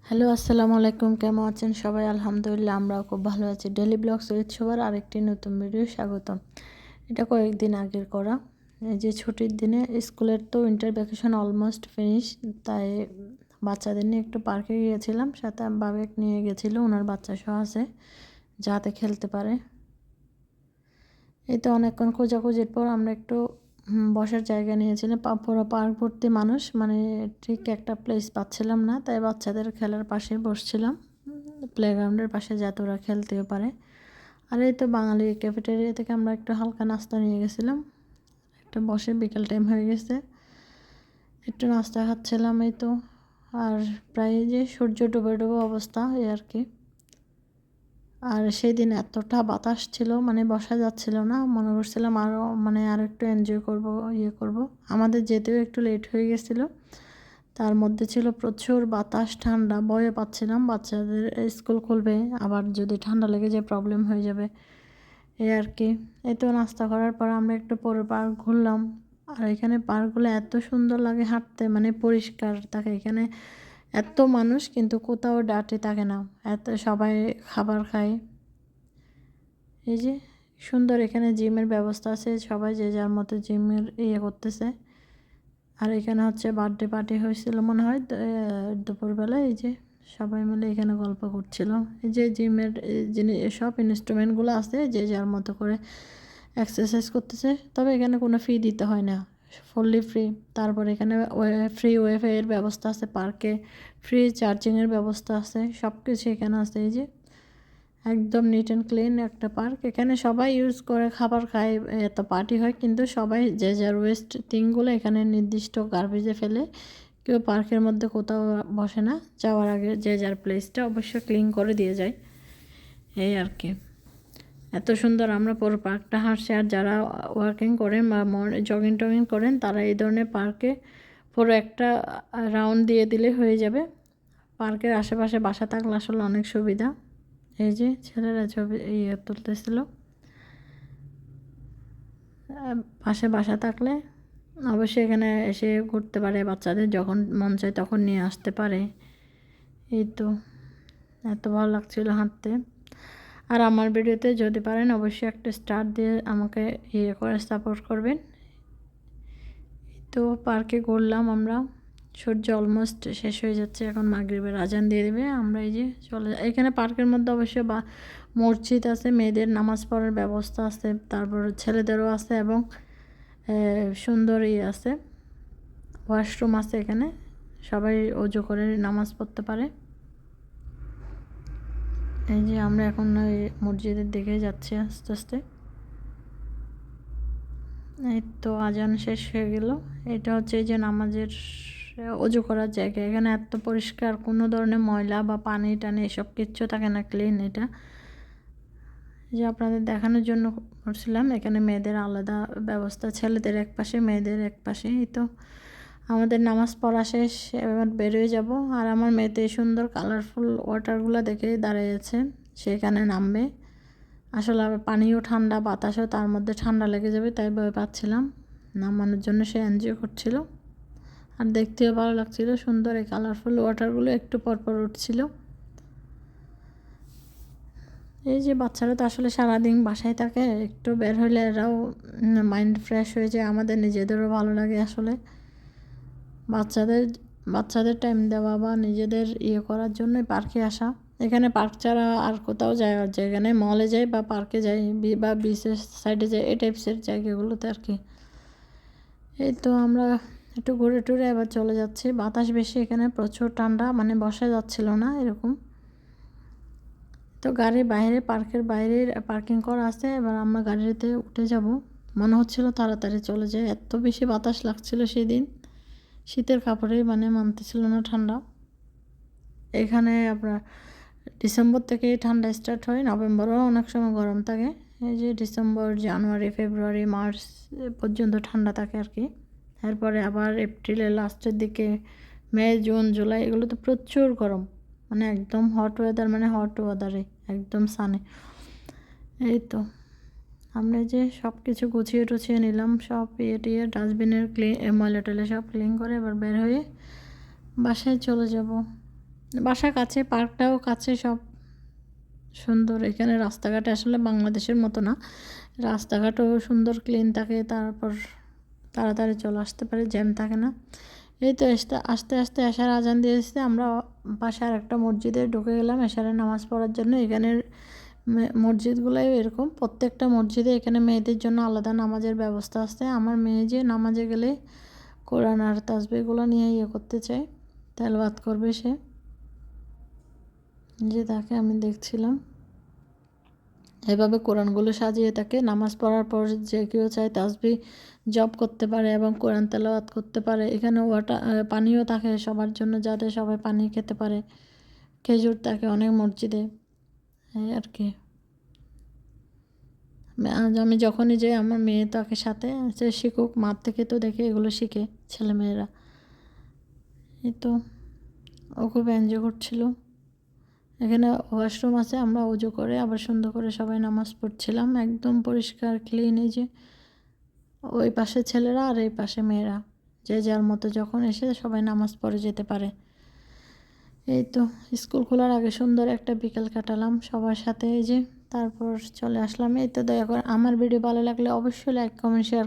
Hello, আসসালামু আলাইকুম। কেমন আছেন সবাই? আলহামদুলিল্লাহ, আমরাও খুব ভালো আছি। ডেইলি ব্লগস উইথ সবার আরেকটি নতুন ভিডিও স্বাগতম। এটা কয়েকদিন আগের করা। এই যে ছুটির দিনে স্কুলের তো উইন্টার ভ্যাকেশন অলমোস্ট ফিনিশ, তাই বাচ্চাদের নিয়ে একটু পার্কে গিয়েছিলাম। সাথে বাবেক নিয়ে গেছিলো, ওনার বাচ্চা সহ আছে, যাতে খেলতে পারে। এই তো অনেকক্ষণ খোঁজাখুঁজির পর আমরা একটু বসার জায়গা নিয়েছিলাম। পুরো পার্ক ভর্তি মানুষ, মানে ঠিক একটা প্লেস পাচ্ছিলাম না, তাই বাচ্চাদের খেলার পাশে বসছিলাম, প্লেগ্রাউন্ডের পাশে, যাতে ওরা খেলতেও পারে। আর এই তো বাঙালি ক্যাফেটেরিয়া থেকে আমরা একটু হালকা নাস্তা নিয়ে গেছিলাম। একটু বসে, বিকেল টাইম হয়ে গেছে, একটু নাস্তা খাচ্ছিলাম। এই তো, আর প্রায় যে সূর্য ডুবে ডুবে অবস্থা, এই আর কি। আর সেদিন এতটা বাতাস ছিল, মানে বসা যাচ্ছিল না। মনে করছিলাম আরও একটু এনজয় করব, করব। আমাদের যেতেও একটু লেট হয়ে গেছিলো। তার মধ্যে ছিল প্রচুর বাতাস, ঠান্ডা, ভয় পাচ্ছিলাম বাচ্চাদের স্কুল খুলবে, আবার যদি ঠান্ডা লেগে যায় প্রবলেম হয়ে যাবে, এই আর কি। এই তো নাস্তা করার পর আমরা একটু পরে পার্ক ঘুরলাম। আর এখানে পার্কগুলো এত সুন্দর লাগে হাঁটতে, মানে পরিষ্কার থাকে এখানে। এত মানুষ কিন্তু কোথাও ডাটে থাকে না, এত সবাই খাবার খায়। এই যে সুন্দর, এখানে জিমের ব্যবস্থা আছে, সবাই যে যার মতো জিমের করতেছে। আর এখানে হচ্ছে বার্থডে পার্টি হয়েছিল মনে হয় দুপুরবেলা। এই যে সবাই মিলে এখানে গল্প করছিল। এই যে জিমের জিনিস, সব ইনস্ট্রুমেন্টগুলো আছে, যে যার মতো করে এক্সারসাইজ করতেছে। তবে এখানে কোনো ফি দিতে হয় না, ফুললি ফ্রি। তারপর এখানে ফ্রি ওয়াইফাইয়ের ব্যবস্থা আছে পার্কে, ফ্রি চার্জিংয়ের ব্যবস্থা আছে, সব কিছু এখানে আছে। এই যে একদম নিট অ্যান্ড ক্লিন একটা পার্ক। এখানে সবাই ইউজ করে, খাবার খায়, এত পার্টি হয়, কিন্তু সবাই যে যার ওয়েস্ট থিংগুলো এখানে নির্দিষ্ট গার্বেজে ফেলে। কেউ পার্কের মধ্যে কোথাও বসে না, যাওয়ার আগে যে যার প্লেসটা অবশ্যই ক্লিন করে দিয়ে যায়, এই আর কি। এত সুন্দর, আমরা পুরো পার্কটা হাঁটছি। আর যারা ওয়ার্কিং করেন বা জগিং টগিং করেন, তারা এই ধরনের পার্কে পুরো একটা রাউন্ড দিয়ে দিলে হয়ে যাবে। পার্কের আশেপাশে বাসা থাকলে আসলে অনেক সুবিধা। এই যে ছেলেরা ছবি তুলতেছিল। পাশে বাসা থাকলে অবশ্যই এখানে এসে ঘুরতে পারে, বাচ্চাদের যখন মন চায় তখন নিয়ে আসতে পারে। এই তো এত ভালো লাগছিল হাঁটতে। আর আমার ভিডিওতে যদি পারেন অবশ্যই একটা স্টার দিয়ে আমাকে করে সাপোর্ট করবেন। তো পার্কে ঘুরলাম আমরা। সূর্য অলমোস্ট শেষ হয়ে যাচ্ছে, এখন মাগরিবের আজান দিয়ে দেবে। আমরা এই যে এখানে পার্কের মধ্যে অবশ্যই মসজিদ আছে, মেয়েদের নামাজ পড়ার ব্যবস্থা আছে, তারপর ছেলেদেরও আছে, এবং সুন্দর আছে, ওয়াশরুম আছে এখানে, সবাই অজু করে নামাজ পড়তে পারে। এই যে আমরা এখন ওই মসজিদের দিকে যাচ্ছি আস্তে আস্তে। এই তো আজান শেষ হয়ে গেল। এটা হচ্ছে এই যে নামাজের অজু করার জায়গা। এখানে এত পরিষ্কার, কোনো ধরনের ময়লা বা পানি টানি এসব কিচ্ছু থাকে না, ক্লিন। এটা যে আপনাদের দেখানোর জন্য করছিলাম। এখানে মেয়েদের আলাদা ব্যবস্থা, ছেলেদের এক পাশে, মেয়েদের এক পাশে। এই তো আমাদের নামাজ পড়া শেষ, এবার বেরোয় যাব। আর আমার মেয়েতে সুন্দর কালারফুল ওয়াটারগুলো দেখে দাঁড়িয়েছে, সেখানে নামবে। আসলে পানিও ঠান্ডা, বাতাসও, তার মধ্যে ঠান্ডা লেগে যাবে, তাই ভয় পাচ্ছিলাম। নামানোর জন্য সে এনজয় করছিল, আর দেখতেও ভালো লাগছিল। সুন্দর এই কালারফুল ওয়াটারগুলো একটু পরপর উঠছিল। এই যে বাচ্চারা তো আসলে সারাদিন বাসায় থাকে, একটু বের হইলে এরাও মাইন্ড ফ্রেশ হয়ে যায়, আমাদের নিজেদেরও ভালো লাগে। আসলে বাচ্চাদের টাইম দেওয়া বা নিজেদের করার জন্যই পার্কে আসা। এখানে পার্ক ছাড়া আর কোথাও যাওয়ার জায়গা নেই। মলে যাই বা পার্কে যাই বা বিচের সাইডে যাই, এই টাইপসের জায়গাগুলোতে আর কি। এই তো আমরা একটু ঘুরে টুরে এবার চলে যাচ্ছি। বাতাস বেশি, এখানে প্রচুর ঠান্ডা, মানে বসা যাচ্ছিল না এরকম। তো গাড়ি বাইরে, পার্কের বাইরে পার্কিং করা আছে। এবার আমরা গাড়িতে উঠে যাব। মনে হচ্ছিল তাড়াতাড়ি চলে যায়, এত বেশি বাতাস লাগছিল সেদিন। শীতের কাপড়ে মানে মানতেছিল না ঠান্ডা। এখানে আপনার ডিসেম্বর থেকে ঠান্ডা স্টার্ট হয়, নভেম্বরেও অনেক সময় গরম থাকে। এই যে ডিসেম্বর, জানুয়ারি, ফেব্রুয়ারি, মার্চ পর্যন্ত ঠান্ডা থাকে আর কি। এরপরে আবার এপ্রিলের লাস্টের দিকে মে, জুন, জুলাই, এগুলো তো প্রচুর গরম, মানে একদম হট ওয়েদার, মানে হট ওয়েদারে একদম সানে। এই তো আমরা যে সব কিছু গুছিয়ে টুছিয়ে নিলাম, সব টিয়ে ডাস্টবিনের ময়লা টয়লা সব ক্লিন করে এবার বের হয়ে বাসায় চলে যাব। বাসা কাছে, পার্কটাও কাছে, সব সুন্দর। এখানে রাস্তাঘাট আসলে বাংলাদেশের মতো না, রাস্তাঘাটও সুন্দর ক্লিন থাকে, তারপর তাড়াতাড়ি চলে আসতে পারে, জ্যাম থাকে না। এই তো আস্তে আস্তে এশার আজান দিয়ে এসেছে, আমরা পাশে আর একটা মসজিদে ঢুকে গেলাম এশারের নামাজ পড়ার জন্য। এখানের মসজিদগুলোই এরকম, প্রত্যেকটা মসজিদে এখানে মেয়েদের জন্য আলাদা নামাজের ব্যবস্থা আছে। আমার মেয়ে যে নামাজে গেলে কোরআন আর তাসবিহগুলো নিয়ে করতে চায়, তেলাওয়াত করবে সে, যে তাকে আমি দেখছিলাম এভাবে কোরআনগুলো সাজিয়ে থাকে। নামাজ পড়ার পর যে কেউ চায় তাসবিহ জপ করতে পারে এবং কোরআন তেলাওয়াত করতে পারে। এখানে পানিও থাকে সবার জন্য, যাতে সবাই পানি খেতে পারে। খেজুর থাকে অনেক মসজিদে, এই আর কি। আজ আমি যখনই যাই আমার মেয়ে তাকে সাথে সে শিখুক, মার থেকে তো দেখে এগুলো শিখে ছেলেমেয়েরা। এই তো ও খুব এনজয় করছিল। এখানে ওয়াশরুম আছে, আমরা উজু করে আবার সুন্দর করে সবাই নামাজ পড়ছিলাম, একদম পরিষ্কার ক্লিন। এই যে ওই পাশে ছেলেরা আর এই পাশে মেয়েরা, যে যার মতো যখন এসে সবাই নামাজ পড়ে যেতে পারে। এই তো স্কুল খোলার আগে সুন্দর একটা বিকেল কাটালাম সবার সাথে। এই যে তারপর চলে আসলাম। এই তো দয়া করে আমার ভিডিও ভালো লাগলে অবশ্যই লাইক, কমেন্ট, শেয়ার